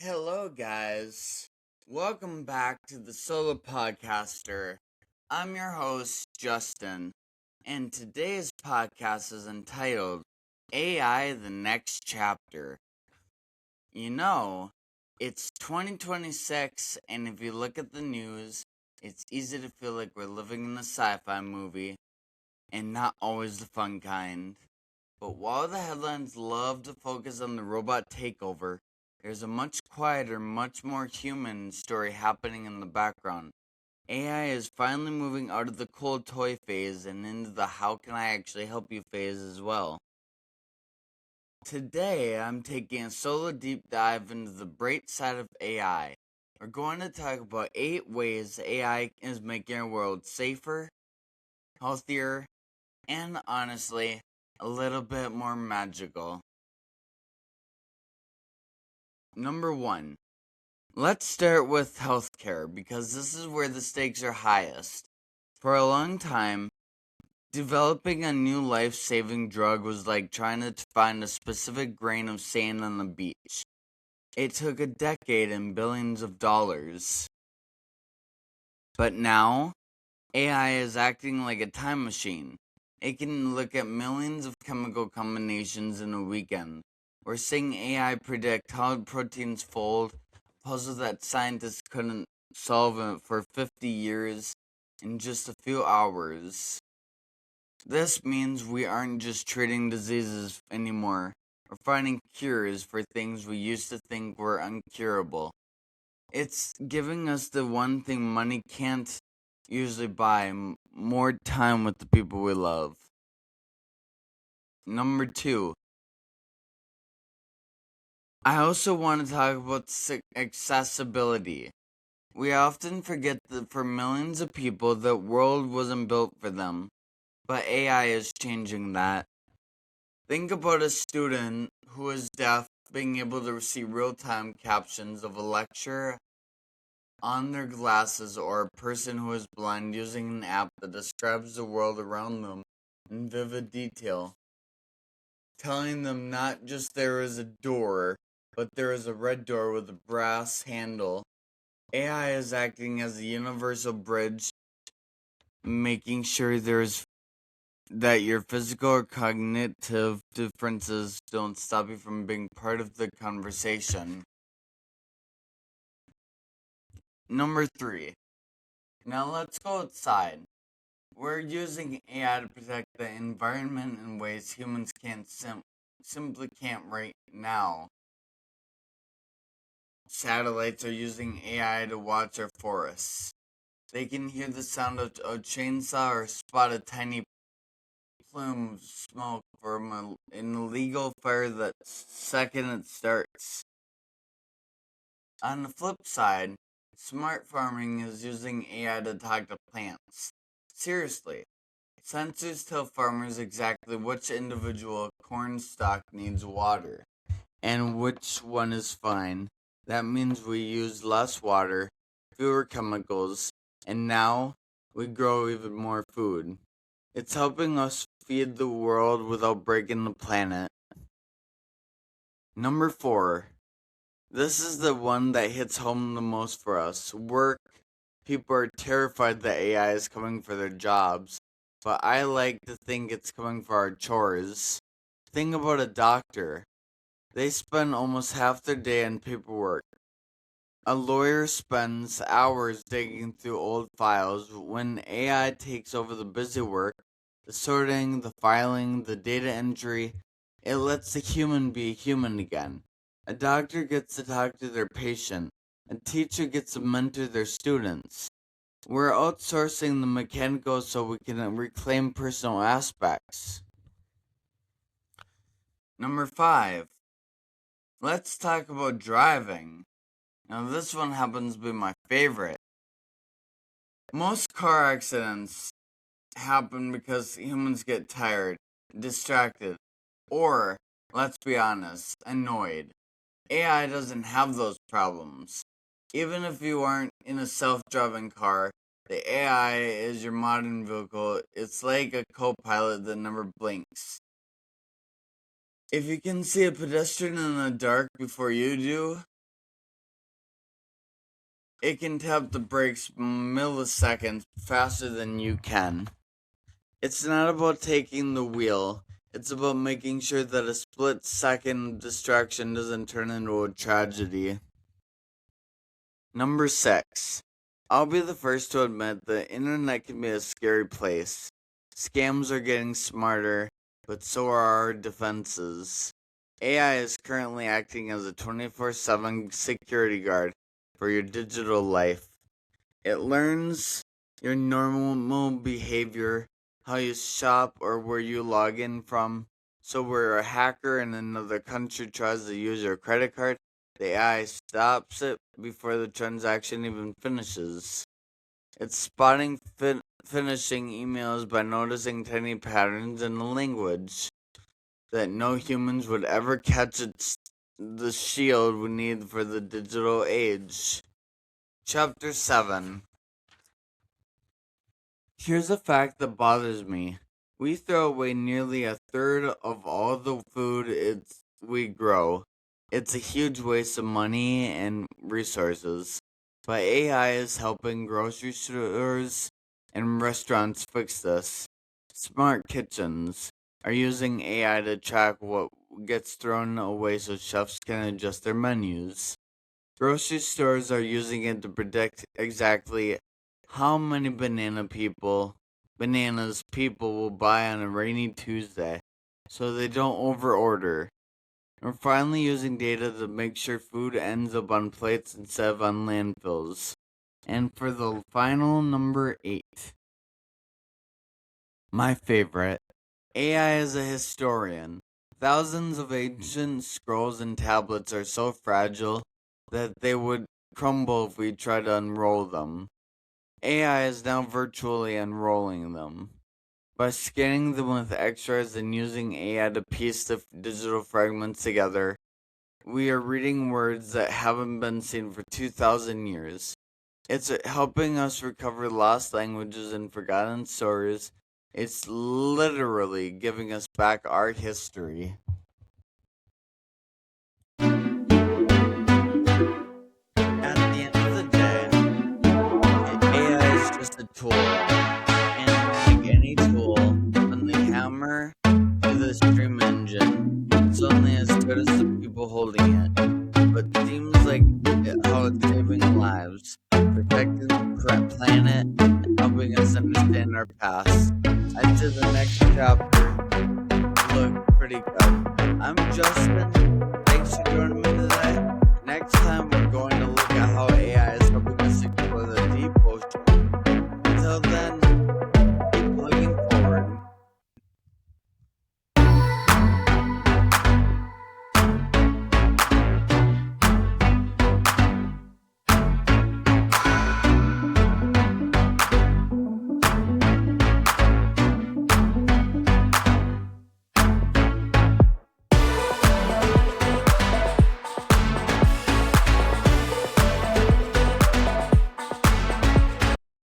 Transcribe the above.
Hello, guys. Welcome back to the Solo Podcaster. I'm your host, Justin, and today's podcast is entitled AI The Next Chapter. You know, it's 2026, and if you look at the news, it's easy to feel like we're living in a sci fi movie, and not always the fun kind. But while the headlines love to focus on the robot takeover, there's a much quieter, much more human story happening in the background. AI is finally moving out of the cold toy phase and into the how can I actually help you phase as well. Today, I'm taking a solo deep dive into the bright side of AI. We're going to talk about 8 ways AI is making our world safer, healthier, and honestly, a little bit more magical. Number 1. Let's start with healthcare because this is where the stakes are highest. For a long time, developing a new life saving drug was like trying to find a specific grain of sand on the beach. It took a decade and billions of dollars. But now, AI is acting like a time machine. It can look at millions of chemical combinations in a weekend. We're seeing AI predict how proteins fold, a puzzle that scientists couldn't solve for 50 years in just a few hours. This means we aren't just treating diseases anymore. We're finding cures for things we used to think were uncurable. It's giving us the one thing money can't usually buy: more time with the people we love. Number 2, I also want to talk about accessibility. We often forget that for millions of people, the world wasn't built for them, but AI is changing that. Think about a student who is deaf being able to see real time captions of a lecture on their glasses, or a person who is blind using an app that describes the world around them in vivid detail, telling them not just there is a door, but there is a red door with a brass handle. AI is acting as a universal bridge, making sure that your physical or cognitive differences don't stop you from being part of the conversation. Number 3. Now let's go outside. We're using AI to protect the environment in ways humans can't simply can't right now. Satellites are using AI to watch our forests. They can hear the sound of a chainsaw or spot a tiny plume of smoke from an illegal fire the second it starts. On the flip side, smart farming is using AI to talk to plants. Seriously, sensors tell farmers exactly which individual corn stalk needs water and which one is fine. That means we use less water, fewer chemicals, and now we grow even more food. It's helping us feed the world without breaking the planet. Number 4. This is the one that hits home the most for us. Work. People are terrified that AI is coming for their jobs, but I like to think it's coming for our chores. Think about a doctor. They spend almost half their day on paperwork. A lawyer spends hours digging through old files. When AI takes over the busy work, the sorting, the filing, the data entry, it lets the human be human again. A doctor gets to talk to their patient. A teacher gets to mentor their students. We're outsourcing the mechanical so we can reclaim personal aspects. Number 5. Let's talk about driving. Now, this one happens to be my favorite. Most car accidents happen because humans get tired, distracted, or, let's be honest, annoyed. AI doesn't have those problems. Even if you aren't in a self driving car, the AI is your modern vehicle. It's like a co pilot that never blinks. If you can see a pedestrian in the dark before you do, It can tap the brakes milliseconds faster than you can. It's not about taking the wheel. It's about making sure that a split-second distraction doesn't turn into a tragedy. Number 6. I'll be the first to admit the internet can be a scary place. Scams are getting smarter, but so are our defenses. AI is currently acting as a 24/7 security guard for your digital life. It learns your normal behavior, how you shop, or where you log in from. So where a hacker in another country tries to use your credit card, the AI stops it before the transaction even finishes. It's spotting finishing emails by noticing tiny patterns in the language that no humans would ever catch. It's the shield we need for the digital age. Chapter 7. Here's a fact that bothers me. We throw away nearly a third of all the food we grow. It's a huge waste of money and resources. But AI is helping grocery stores and restaurants fix this. Smart kitchens are using AI to track what gets thrown away so chefs can adjust their menus. Grocery stores are using it to predict exactly how many bananas people will buy on a rainy Tuesday so they don't overorder. We're finally using data to make sure food ends up on plates instead of on landfills. And for the final number 8, my favorite, AI is a historian. Thousands of ancient scrolls and tablets are so fragile that they would crumble if we tried to unroll them. AI is now virtually unrolling them. By scanning them with X-rays and using AI to piece the digital fragments together, we are reading words that haven't been seen for 2,000 years. It's helping us recover lost languages and forgotten stories. It's literally giving us back our history. At the end of the day, AI is just a tool. And like any tool, from the hammer to the stream engine, it's only as good as the people holding it. But it seems like how it's saving lives, protecting the planet, and helping us understand our past. To the next chapter.